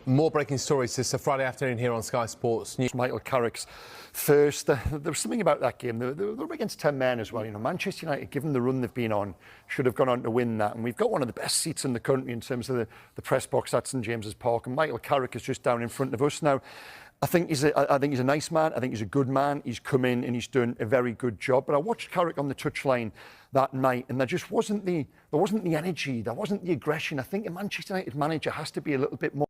More breaking stories this Friday afternoon here on Sky Sports News. Michael Carrick's first. There was something about that game. They were against 10 men as well. You know, Manchester United, given the run they've been on, should have gone on to win that. And we've got one of the best seats in the country in terms of the press box at St James's Park. And Michael Carrick is just down in front of us now. I think he's a nice man. I think he's a good man. He's come in and he's done a very good job. But I watched Carrick on the touchline that night, and there just wasn't the energy, there wasn't the aggression. I think a Manchester United manager has to be a little bit more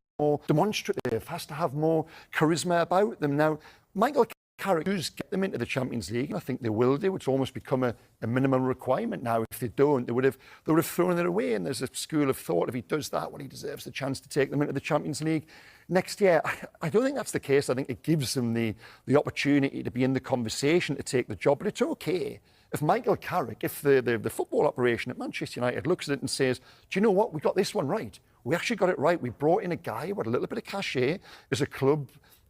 demonstrative, has to have more charisma about them. Now, Michael Carrick does get them into the Champions League, and I think they will do. It's almost become a minimum requirement now. If they don't, they would have thrown it away. And there's a school of thought, if he does that, well, he deserves the chance to take them into the Champions League next year. I don't think that's the case. I think it gives them the opportunity to be in the conversation to take the job. But it's okay if Michael Carrick, if the football operation at Manchester United looks at it and says, do you know what, we got this one right. We actually got it right. We brought in a guy with a little bit of cachet as a club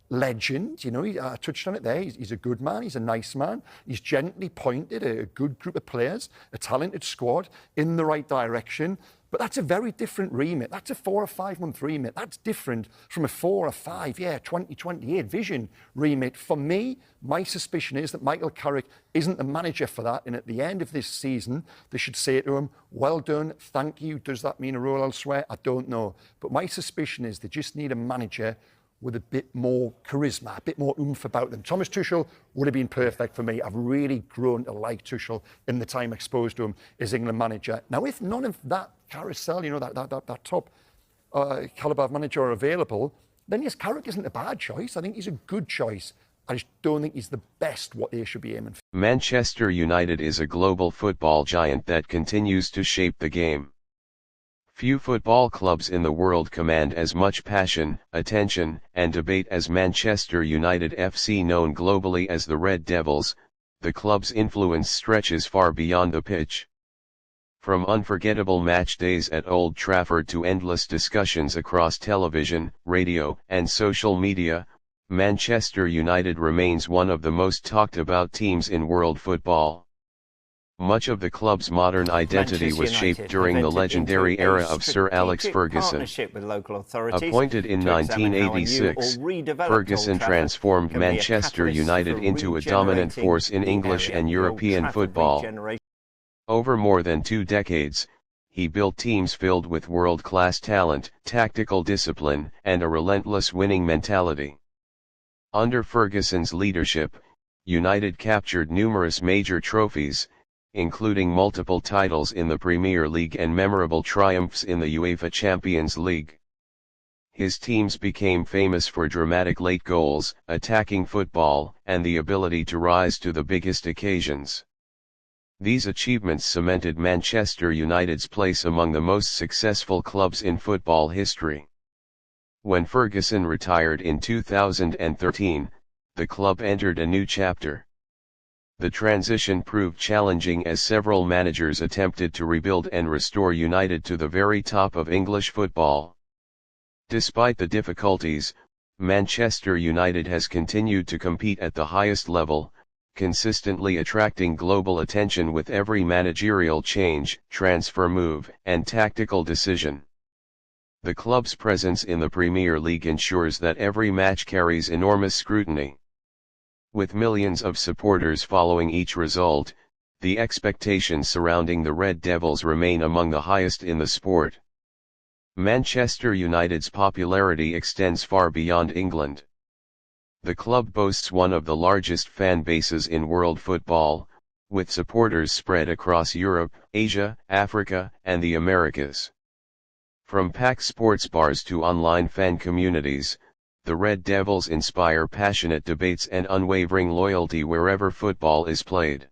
legend. You know, I touched on it there. He's a good man. He's a nice man. He's gently pointed a good group of players, a talented squad in the right direction. But that's a very different remit. That's a 4 or 5 month remit. That's different from a 4 or 5 year 2028 vision remit. For me, my suspicion is that Michael Carrick isn't the manager for that. And at the end of this season, they should say to him, well done, thank you. Does that mean a role elsewhere? I don't know. But my suspicion is they just need a manager with a bit more charisma, a bit more oomph about them. Thomas Tuchel would have been perfect for me. I've really grown to like Tuchel in the time exposed to him as England manager. Now, if none of that carousel, you know, that top calibre manager are available, then yes, Carrick isn't a bad choice. I think he's a good choice. I just don't think he's the best what they should be aiming for. Manchester United is a global football giant that continues to shape the game. Few football clubs in the world command as much passion, attention, and debate as Manchester United FC. Known globally as the Red Devils, the club's influence stretches far beyond the pitch. From unforgettable match days at Old Trafford to endless discussions across television, radio, and social media, Manchester United remains one of the most talked about teams in world football. Much of the club's modern identity was shaped during the legendary era of Sir Alex Ferguson. Appointed in 1986, Ferguson transformed Manchester United into a dominant force in English and European football. Over more than 2 decades, he built teams filled with world-class talent, tactical discipline, and a relentless winning mentality. Under Ferguson's leadership, United captured numerous major trophies, including multiple titles in the Premier League and memorable triumphs in the UEFA Champions League. His teams became famous for dramatic late goals, attacking football, and the ability to rise to the biggest occasions. These achievements cemented Manchester United's place among the most successful clubs in football history. When Ferguson retired in 2013, the club entered a new chapter. The transition proved challenging as several managers attempted to rebuild and restore United to the very top of English football. Despite the difficulties, Manchester United has continued to compete at the highest level, consistently attracting global attention with every managerial change, transfer move, and tactical decision. The club's presence in the Premier League ensures that every match carries enormous scrutiny. With millions of supporters following each result, the expectations surrounding the Red Devils remain among the highest in the sport. Manchester United's popularity extends far beyond England. The club boasts one of the largest fan bases in world football, with supporters spread across Europe, Asia, Africa, and the Americas. From packed sports bars to online fan communities, the Red Devils inspire passionate debates and unwavering loyalty wherever football is played.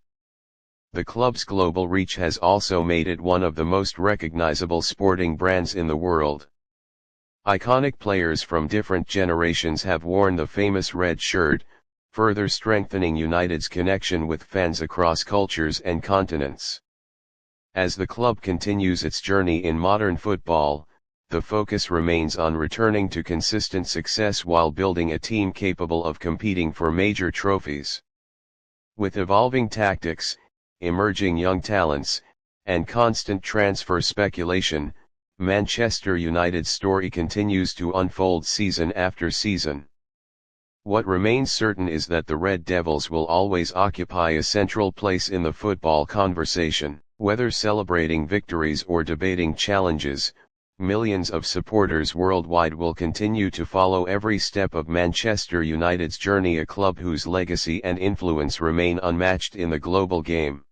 The club's global reach has also made it one of the most recognizable sporting brands in the world. Iconic players from different generations have worn the famous red shirt, further strengthening United's connection with fans across cultures and continents. As the club continues its journey in modern football, the focus remains on returning to consistent success while building a team capable of competing for major trophies. With evolving tactics, emerging young talents, and constant transfer speculation, Manchester United's story continues to unfold season after season. What remains certain is that the Red Devils will always occupy a central place in the football conversation. Whether celebrating victories or debating challenges, millions of supporters worldwide will continue to follow every step of Manchester United's journey, a club whose legacy and influence remain unmatched in the global game.